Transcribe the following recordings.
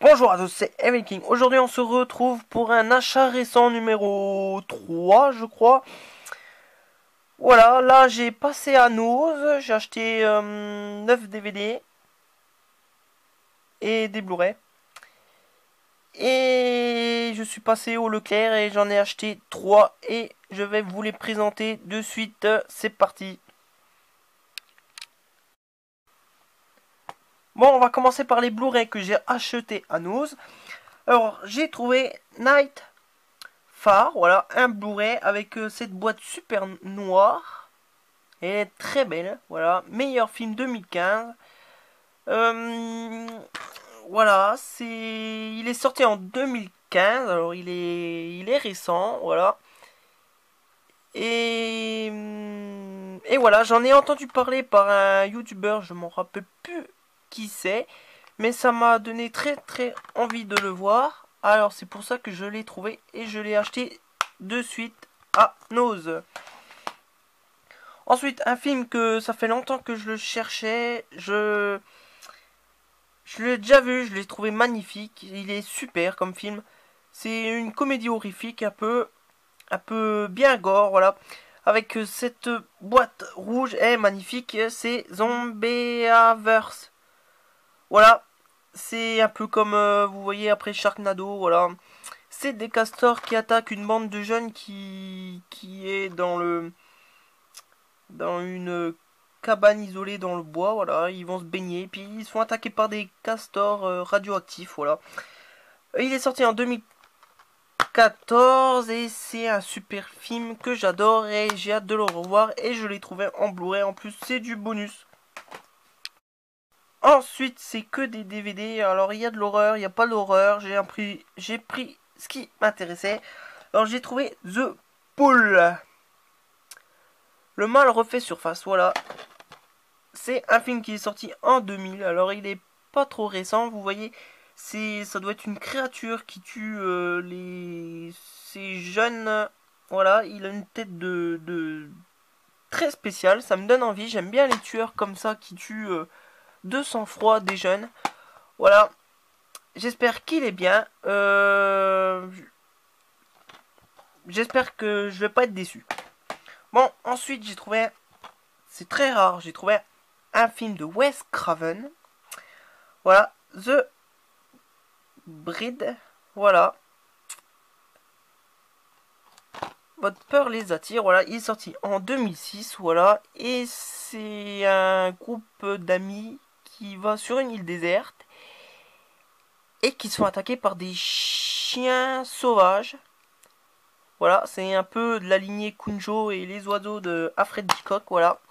Bonjour à tous, c'est Evan King. Aujourd'hui, on se retrouve pour un achat récent numéro 3, je crois. Voilà, là, j'ai passé à Nose, j'ai acheté 9 DVD et des Blu-ray. Et je suis passé au Leclerc et j'en ai acheté 3 et je vais vous les présenter de suite. C'est parti. Bon, on va commencer par les Blu-ray que j'ai achetés à Nose. Alors, j'ai trouvé Night Phare, voilà, un Blu-ray avec cette boîte super noire. Elle est très belle, voilà, meilleur film 2015. Euh, voilà, il est sorti en 2015, alors il est récent, voilà. Et voilà, j'en ai entendu parler par un YouTuber, je m'en rappelle plus qui c'est, mais ça m'a donné très très envie de le voir. Alors c'est pour ça que je l'ai trouvé et je l'ai acheté de suite à Nose. Ensuite, un film que ça fait longtemps que je le cherchais, je l'ai déjà vu, je l'ai trouvé magnifique, il est super comme film. C'est une comédie horrifique un peu bien gore, voilà. Avec cette boîte rouge, elle est magnifique, c'est Zombieverse. Voilà, c'est un peu comme vous voyez après Sharknado, voilà. C'est des castors qui attaquent une bande de jeunes qui est dans une cabane isolée dans le bois, voilà, ils vont se baigner, puis ils sont attaqués par des castors radioactifs, voilà. Il est sorti en 2014 et c'est un super film que j'adore et j'ai hâte de le revoir et je l'ai trouvé en Blu-ray, en plus c'est du bonus. Ensuite, c'est que des DVD, alors il y a de l'horreur, il n'y a pas d'horreur, j'ai pris ce qui m'intéressait. Alors j'ai trouvé The Pool. Le mal refait surface, voilà. C'est un film qui est sorti en 2000, alors il est pas trop récent, vous voyez, ça doit être une créature qui tue ces jeunes, voilà, il a une tête très spéciale, ça me donne envie, j'aime bien les tueurs comme ça qui tuent de sang-froid des jeunes, voilà, j'espère qu'il est bien, j'espère que je vais pas être déçu. Bon, ensuite j'ai trouvé, c'est très rare, j'ai trouvé un film de Wes Craven. Voilà, The Bride. Voilà. Votre peur les attire. Voilà, il est sorti en 2006. Voilà, et c'est un groupe d'amis qui va sur une île déserte et qui sont attaqués par des chiens sauvages. Voilà, c'est un peu de la lignée Kunjo et les oiseaux de Alfred Hitchcock. Voilà,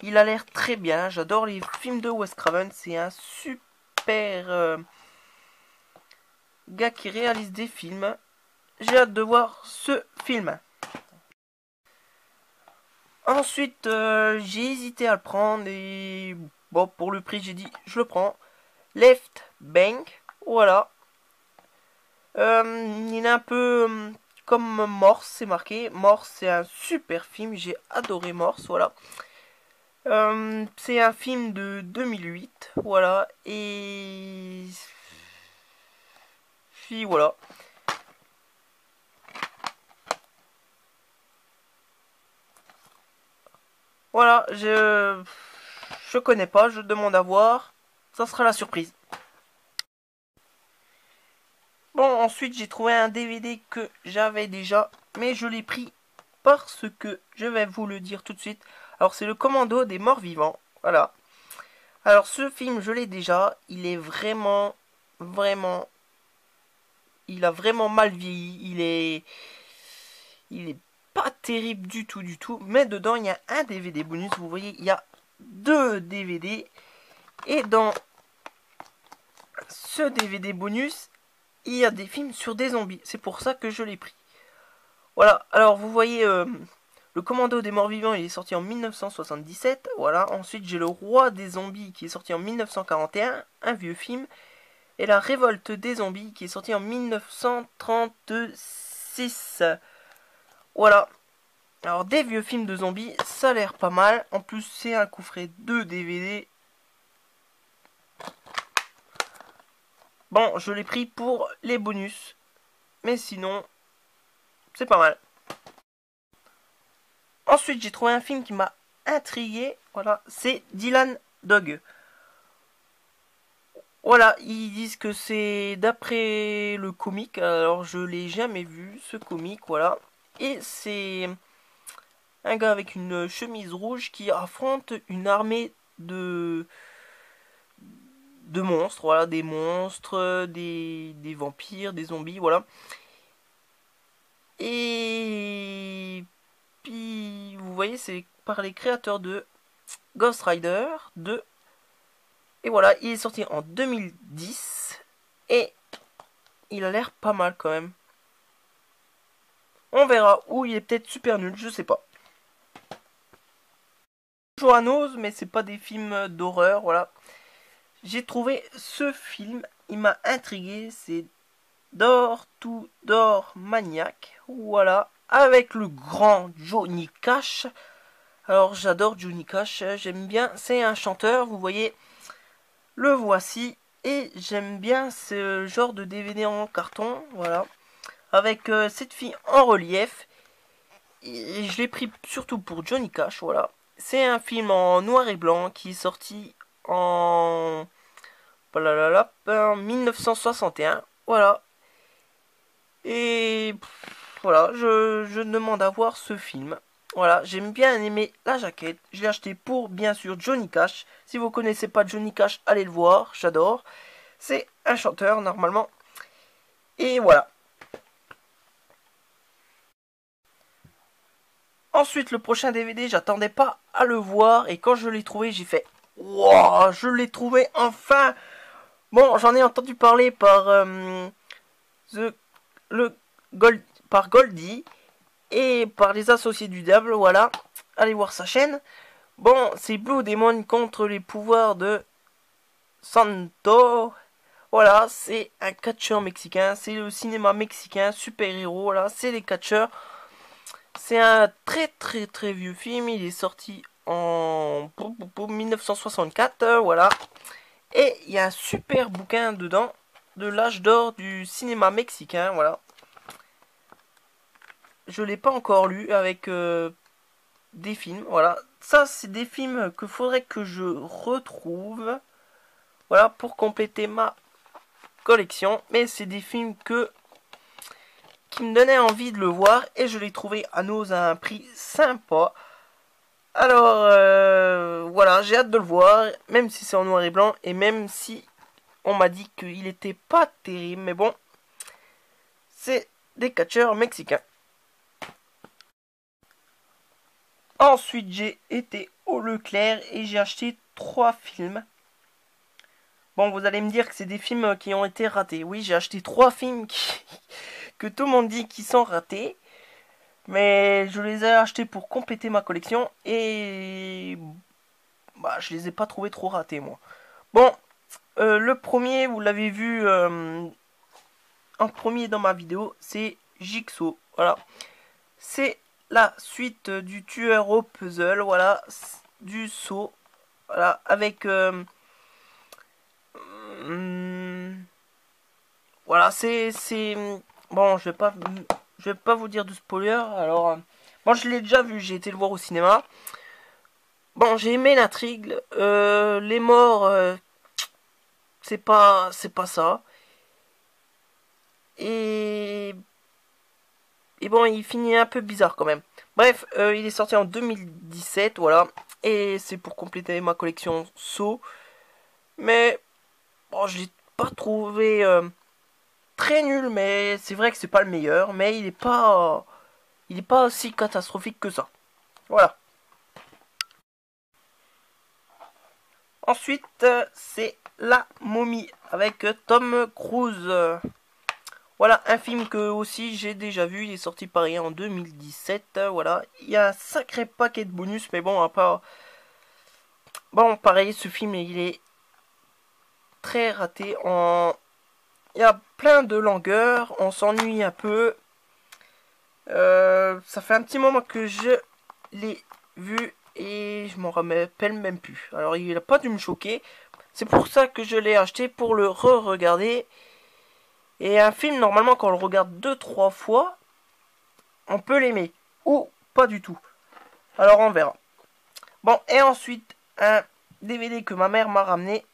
il a l'air très bien. J'adore les films de Wes Craven. C'est un super gars qui réalise des films. J'ai hâte de voir ce film. Ensuite, j'ai hésité à le prendre et bon, pour le prix, j'ai dit je le prends. Left Bank, voilà. Il est un peu comme Morse, c'est marqué. Morse, c'est un super film, j'ai adoré Morse, voilà. C'est un film de 2008, voilà. Et puis voilà. Voilà, je connais pas, je demande à voir. Ça sera la surprise. Bon, ensuite j'ai trouvé un DVD que j'avais déjà, mais je l'ai pris parce que je vais vous le dire tout de suite. Alors c'est le Commando des morts vivants, voilà. Alors ce film je l'ai déjà, il est vraiment, il a vraiment mal vieilli, il est pas terrible du tout, mais dedans il y a un DVD bonus, vous voyez, il y a 2 DVD, et dans ce DVD bonus, il y a des films sur des zombies, c'est pour ça que je l'ai pris. Voilà, alors vous voyez, le Commando des morts vivants, il est sorti en 1977, voilà. Ensuite, j'ai le Roi des zombies qui est sorti en 1941, un vieux film. Et la Révolte des zombies qui est sorti en 1936. Voilà. Alors, des vieux films de zombies, ça a l'air pas mal. En plus, c'est un coffret de DVD. Bon, je l'ai pris pour les bonus. Mais sinon, c'est pas mal. Ensuite, j'ai trouvé un film qui m'a intrigué. Voilà, c'est Dylan Dog. Voilà, ils disent que c'est d'après le comic. Alors, je l'ai jamais vu, ce comic, voilà. Et c'est un gars avec une chemise rouge qui affronte une armée de monstres, voilà, des monstres, des vampires, des zombies, voilà. Et puis, vous voyez, c'est par les créateurs de Ghost Rider 2. Et voilà, il est sorti en 2010. Et il a l'air pas mal quand même. On verra. Ou il est peut-être super nul, je sais pas. Toujours à Nose, mais c'est pas des films d'horreur, voilà. J'ai trouvé ce film, il m'a intrigué, c'est Door to Door Maniac, voilà, avec le grand Johnny Cash. Alors j'adore Johnny Cash, j'aime bien, c'est un chanteur, vous voyez, le voici, et j'aime bien ce genre de DVD en carton, voilà, avec cette fille en relief, et je l'ai pris surtout pour Johnny Cash, voilà. C'est un film en noir et blanc qui est sorti en 1961, voilà. Et voilà, je demande à voir ce film. Voilà, j'aime bien aimer la jaquette. Je l'ai acheté pour, bien sûr, Johnny Cash. Si vous connaissez pas Johnny Cash, allez le voir, j'adore. C'est un chanteur, normalement. Et voilà. Ensuite, le prochain DVD, j'attendais pas à le voir. Et quand je l'ai trouvé, j'ai fait wow, je l'ai trouvé enfin. Bon, j'en ai entendu parler par par Goldie et par les associés du diable, voilà. Allez voir sa chaîne. Bon, c'est Blue Demon contre les pouvoirs de Santo. Voilà, c'est un catcheur mexicain, c'est le cinéma mexicain, super-héros, voilà, c'est les catcheurs. C'est un très vieux film, il est sorti en 1964, voilà. Et il y a un super bouquin dedans de l'âge d'or du cinéma mexicain, voilà. Je l'ai pas encore lu avec des films, voilà. Ça, c'est des films que faudrait que je retrouve, voilà, pour compléter ma collection. Mais c'est des films qui me donnaient envie de le voir et je l'ai trouvé à Nose à un prix sympa. Alors, voilà, j'ai hâte de le voir, même si c'est en noir et blanc et même si on m'a dit qu'il était pas terrible, mais bon, c'est des catcheurs mexicains. Ensuite, j'ai été au Leclerc et j'ai acheté 3 films. Bon, vous allez me dire que c'est des films qui ont été ratés. Oui, j'ai acheté 3 films que tout le monde dit qu'ils sont ratés. Mais je les ai achetés pour compléter ma collection et bah, je les ai pas trouvés trop ratés, moi. Bon, le premier, vous l'avez vu en premier dans ma vidéo, c'est Jigsaw. Voilà. C'est la suite du tueur au puzzle, voilà, du saut, voilà, avec voilà, c'est bon, je vais pas vous dire de spoiler. Alors, bon, je l'ai déjà vu, j'ai été le voir au cinéma. Bon, j'ai aimé l'intrigue, les morts, c'est pas ça. Et bon, il finit un peu bizarre quand même. Bref, il est sorti en 2017, voilà. Et c'est pour compléter ma collection Saw. Mais bon, je l'ai pas trouvé très nul, mais c'est vrai que c'est pas le meilleur. Mais il est pas aussi catastrophique que ça. Voilà. Ensuite, c'est La Momie avec Tom Cruise. Voilà, un film que aussi j'ai déjà vu, il est sorti pareil en 2017, voilà. Il y a un sacré paquet de bonus, mais bon, à part... Bon, pareil, ce film, il est très raté. Il y a plein de longueurs, on s'ennuie un peu. Ça fait un petit moment que je l'ai vu et je m'en rappelle même plus. Alors, il n'a pas dû me choquer. C'est pour ça que je l'ai acheté, pour le re-regarder. Et un film, normalement, quand on le regarde 2-3 fois, on peut l'aimer. Ou pas du tout. Alors on verra. Bon, et ensuite, un DVD que ma mère m'a ramené,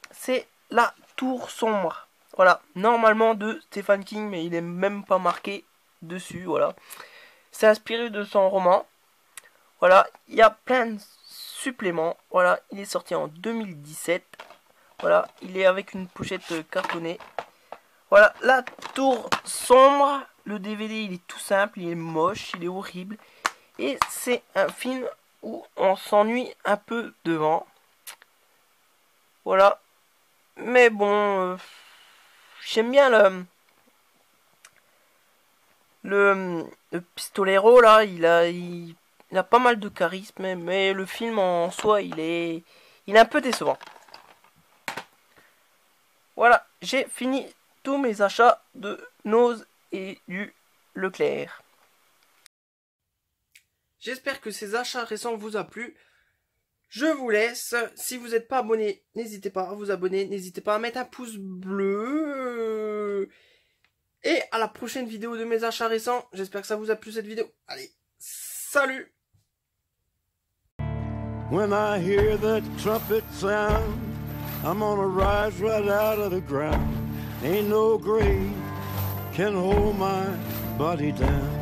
c'est La Tour Sombre. Voilà, normalement de Stephen King, mais il est même pas marqué dessus, voilà. C'est inspiré de son roman. Voilà, il y a plein de suppléments. Voilà, il est sorti en 2017. Voilà, il est avec une pochette cartonnée. Voilà, La Tour Sombre. Le DVD, il est tout simple, il est moche, il est horrible. Et c'est un film où on s'ennuie un peu devant. Voilà. Mais bon, j'aime bien le pistolero là. Il a pas mal de charisme, mais le film en soi, il est un peu décevant. Voilà, j'ai fini tous mes achats de Nose et du Leclerc. J'espère que ces achats récents vous a plu. Je vous laisse. Si vous n'êtes pas abonné, n'hésitez pas à vous abonner. N'hésitez pas à mettre un pouce bleu. Et à la prochaine vidéo de mes achats récents. J'espère que ça vous a plu cette vidéo. Allez, salut! When I hear that trumpet sound, I'm gonna rise right out of the ground. Ain't no grave can hold my body down.